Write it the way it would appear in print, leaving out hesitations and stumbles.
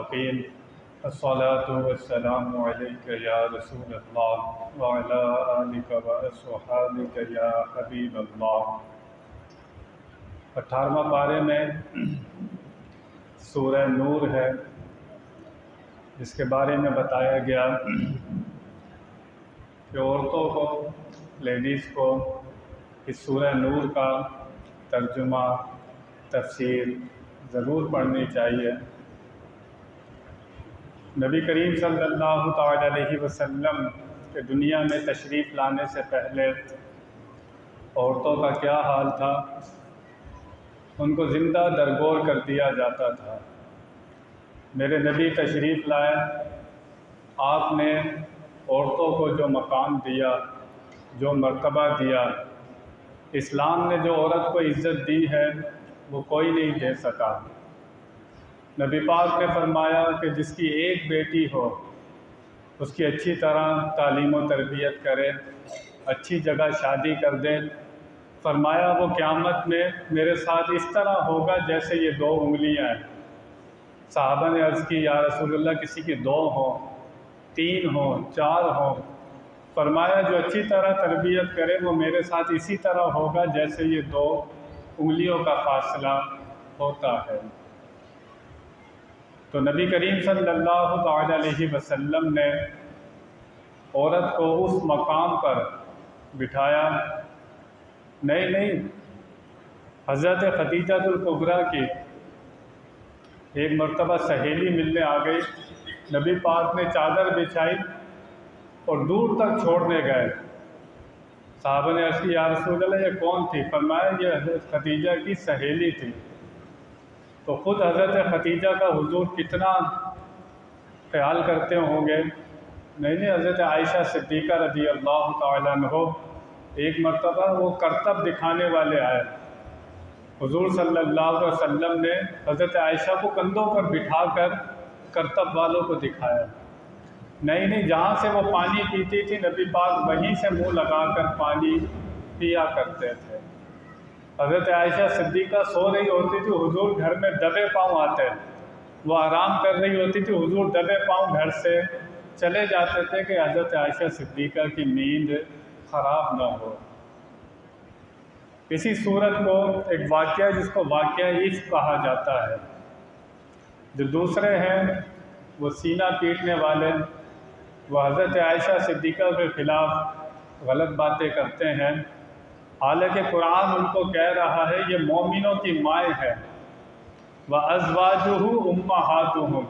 المتقين الصلاة والسلام عليك يا رسول الله وعلى آلك وأصحابك يا حبيب الله۔ 18واں پارے میں سورہ نور ہے، جس کے بارے میں بتایا گیا کہ عورتوں کو، لیڈیز کو اس سورہ نور کا ترجمہ، تفسیر ضرور پڑھنی چاہیے۔ نبی کریم صلی اللہ تعالی علیہ وسلم کے دنیا میں تشریف لانے سے پہلے عورتوں کا کیا حال تھا؟ ان کو زندہ درگور کر دیا جاتا تھا۔ میرے نبی تشریف لائے، آپ نے عورتوں کو جو مقام دیا، جو مرتبہ دیا، اسلام نے جو عورت کو عزت دی ہے وہ کوئی نہیں دے سکا۔ نبی پاک نے فرمایا کہ جس کی ایک بیٹی ہو، اس کی اچھی طرح تعلیم و تربیت کرے، اچھی جگہ شادی کر دے۔ فرمایا وہ قیامت میں میرے ساتھ اس طرح ہوگا جیسے یہ 2 انگلیاں ہیں۔ صحابہ نے عرض کی یا رسول اللہ کسی کی 2 ہوں، 3 ہوں، 4 ہوں؟ فرمایا جو اچھی طرح تربیت کرے وہ میرے ساتھ اسی طرح ہوگا جیسے یہ 2 انگلیوں کا فاصلہ ہوتا ہے۔ تو نبی کریم صلی اللہ تعالی علیہ وسلم نے عورت کو اس مقام پر بٹھایا۔ نہیں، حضرت خدیجہ الکبریٰ کی ایک مرتبہ سہیلی ملنے آ گئی، نبی پاک نے چادر بچھائی اور دور تک چھوڑنے گئے۔ صحابہ نے عرض کی یا رسول اللہ یہ کون تھی؟ فرمایا یہ حضرت خدیجہ کی سہیلی تھی۔ تو خود حضرت خدیجہ کا حضور کتنا خیال کرتے ہوں گے۔ نہیں، حضرت عائشہ صدیقہ رضی اللہ تعالیٰ عنہ ایک مرتبہ وہ کرتب دکھانے والے آئے، حضور صلی اللہ علیہ وسلم نے حضرت عائشہ کو کندھوں پر بٹھا کر کرتب والوں کو دکھایا۔ نہیں، جہاں سے وہ پانی پیتی تھی نبی پاک وہیں سے منہ لگا کر پانی پیا کرتے تھے۔ حضرت عائشہ صدیقہ سو رہی ہوتی تھی، حضور گھر میں دبے پاؤں آتے، وہ آرام کر رہی ہوتی تھی، حضور دبے پاؤں گھر سے چلے جاتے تھے کہ حضرت عائشہ صدیقہ کی نیند خراب نہ ہو۔ اسی صورت کو ایک واقعہ جس کو واقعہ عشق کہا جاتا ہے، جو دوسرے ہیں وہ سینہ پیٹنے والے، وہ حضرت عائشہ صدیقہ کے خلاف غلط باتیں کرتے ہیں، حالانکہ قرآن ان کو کہہ رہا ہے یہ مومنوں کی مائیں ہیں۔ وَأَزْوَاجُهُ أُمَّهَاتُهُمْ